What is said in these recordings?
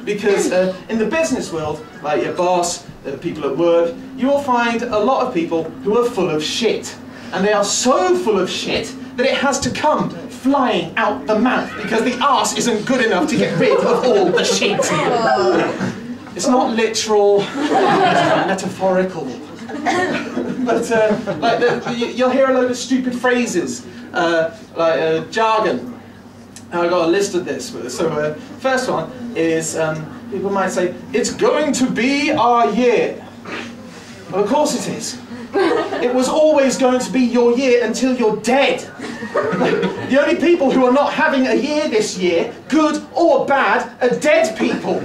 Because in the business world, like your boss, the people at work, you will find a lot of people who are full of shit. And they are so full of shit that it has to come flying out the mouth because the arse isn't good enough to get rid of all the shit. It's not literal, it's metaphorical. But you'll hear a load of stupid phrases, like jargon. And I got a list of this. So first one is, people might say, it's going to be our year. Well, of course it is. It was always going to be your year until you're dead. The only people who are not having a year this year, good or bad, are dead people.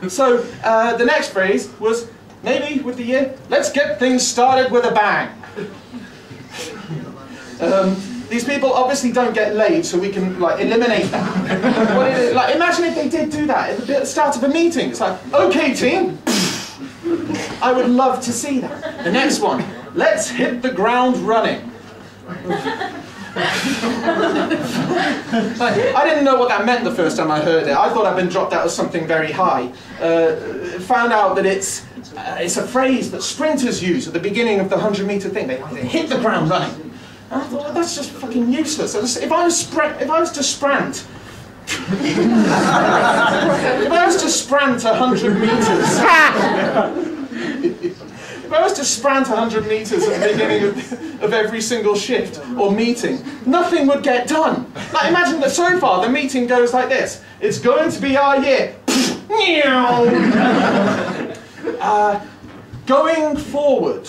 So the next phrase was, maybe with the year, let's get things started with a bang. These people obviously don't get laid, so we can like eliminate that. Like, imagine if they did do that at the start of a meeting. It's like, okay team, I would love to see that. The next one, let's hit the ground running. Like, I didn't know what that meant the first time I heard it. I thought I'd been dropped out of something very high. Found out that it's a phrase that sprinters use at the beginning of the 100-meter thing. They hit the ground running. And I thought, well, that's just fucking useless. If I was to sprint 100 meters, if I was to sprint 100 meters at the beginning of every single shift or meeting, nothing would get done. Like, imagine that so far the meeting goes like this. It's going to be our year. Going forward.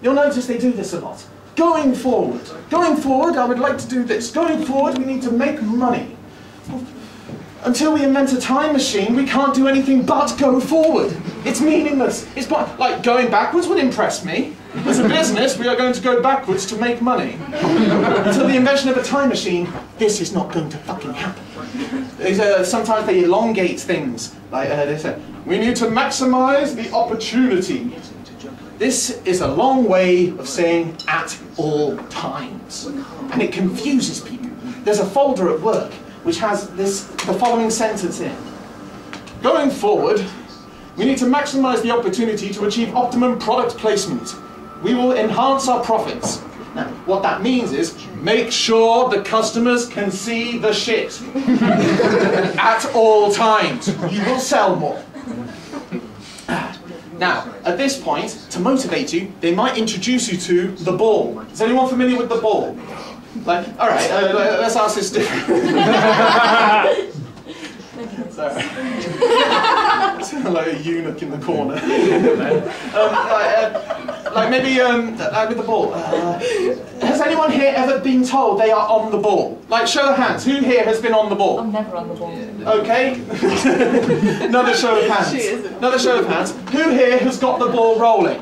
You'll notice they do this a lot. Going forward. Going forward, I would like to do this. Going forward, we need to make money. Until we invent a time machine, we can't do anything but go forward. It's meaningless. It's like going backwards would impress me. As a business, we are going to go backwards to make money. Until the invention of a time machine, this is not going to fucking happen. Sometimes they elongate things. Like they say, we need to maximize the opportunity. This is a long way of saying at all times. And it confuses people. There's a folder at work which has the following sentence in. Going forward, we need to maximize the opportunity to achieve optimum product placement. We will enhance our profits. Now, what that means is, make sure the customers can see the shit. At all times. You will sell more. Now, at this point, to motivate you, they might introduce you to the ball. Is anyone familiar with the ball? Like, all right, let's ask this different. Sorry. Sound like a eunuch in the corner. Like maybe with the ball. Has anyone here ever been told they are on the ball? Like, show of hands. Who here has been on the ball? I'm never on the ball. Okay. Another show of hands. Another show of hands. Who here has got the ball rolling?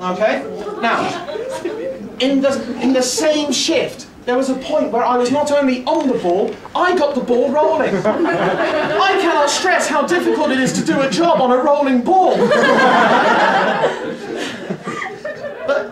Okay. Now, in the same shift, there was a point where I was not only on the ball, I got the ball rolling. I cannot stress how difficult it is to do a job on a rolling ball. But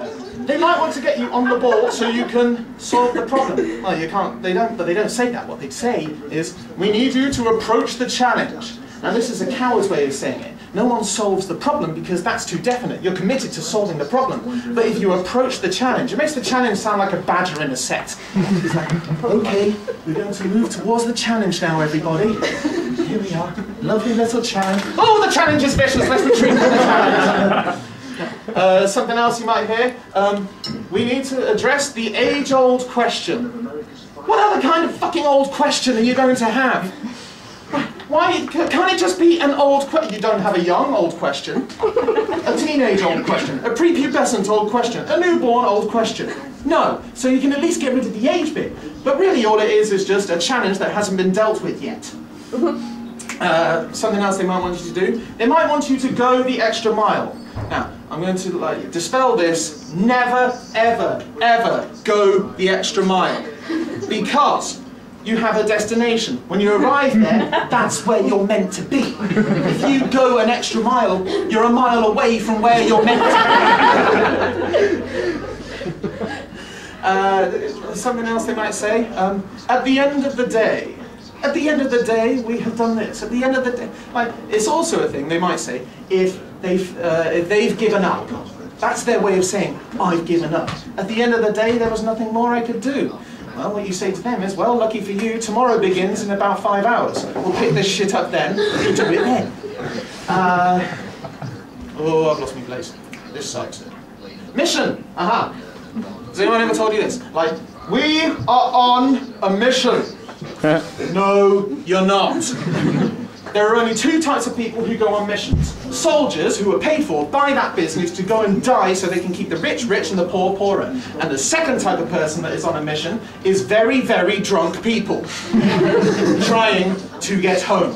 they might want to get you on the ball so you can solve the problem. Well, you can't, they don't say that. What they'd say is, we need you to approach the challenge. Now this is a coward's way of saying it. No one solves the problem because that's too definite. You're committed to solving the problem. But if you approach the challenge, it makes the challenge sound like a badger in a set. It's like, okay, we're going to move towards the challenge now, everybody. Here we are, lovely little challenge. Oh, the challenge is vicious, let's retreat from the challenge. Something else you might hear, we need to address the age-old question. What other kind of fucking old question are you going to have? Why can't it just be an old question? You don't have a young old question, a teenage old question, a prepubescent old question, a newborn old question. No, so you can at least get rid of the age bit. But really all it is just a challenge that hasn't been dealt with yet. Something else they might want you to do, they might want you to go the extra mile. Now, I'm going to dispel this, never, ever, ever go the extra mile. Because you have a destination. When you arrive there, that's where you're meant to be. If you go an extra mile, you're a mile away from where you're meant to be. Something else they might say, at the end of the day, At the end of the day, we have done this. At the end of the day, like, it's also a thing, they might say, if they've given up. That's their way of saying, I've given up. At the end of the day, there was nothing more I could do. Well, what you say to them is, well, lucky for you, tomorrow begins in about 5 hours. We'll pick this shit up then, you do it then. Oh, I've lost my place. This sucks. Mission! Aha! Has anyone ever told you this? Like, we are on a mission. No, you're not. There are only two types of people who go on missions. Soldiers, who are paid for by that business to go and die so they can keep the rich rich and the poor poorer. And the second type of person that is on a mission is very, very drunk people trying to get home.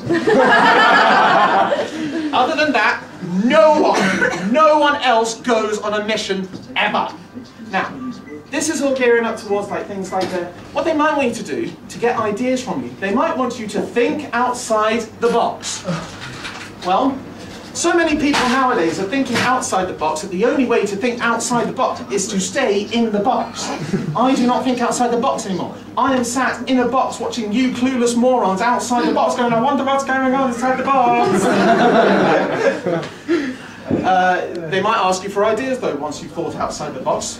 Other than that, no one else goes on a mission ever. Now, this is all gearing up towards like things like what they might want you to do to get ideas from you. They might want you to think outside the box. Well, so many people nowadays are thinking outside the box that the only way to think outside the box is to stay in the box. I do not think outside the box anymore. I am sat in a box watching you clueless morons outside the box going, I wonder what's going on inside the box. They might ask you for ideas though once you've thought outside the box.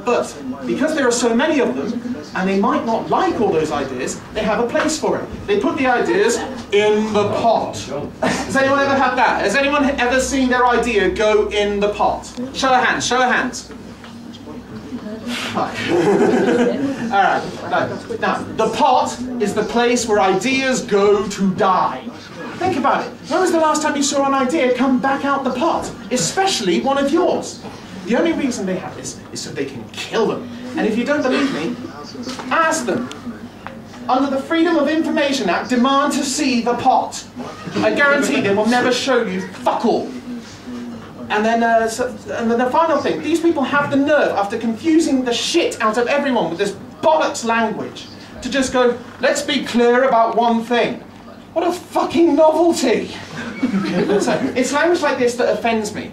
But because there are so many of them, and they might not like all those ideas, they have a place for it. They put the ideas in the pot. Has anyone ever had that? Has anyone ever seen their idea go in the pot? Show of hands, show of hands. Alright, now, the pot is the place where ideas go to die. Think about it. When was the last time you saw an idea come back out the pot? Especially one of yours. The only reason they have this is so they can kill them. And if you don't believe me, ask them. Under the Freedom of Information Act, demand to see the pot. I guarantee they will never show you fuck all. And then the final thing, these people have the nerve, after confusing the shit out of everyone with this bollocks language, to just go, let's be clear about one thing. What a fucking novelty! It's language like this that offends me.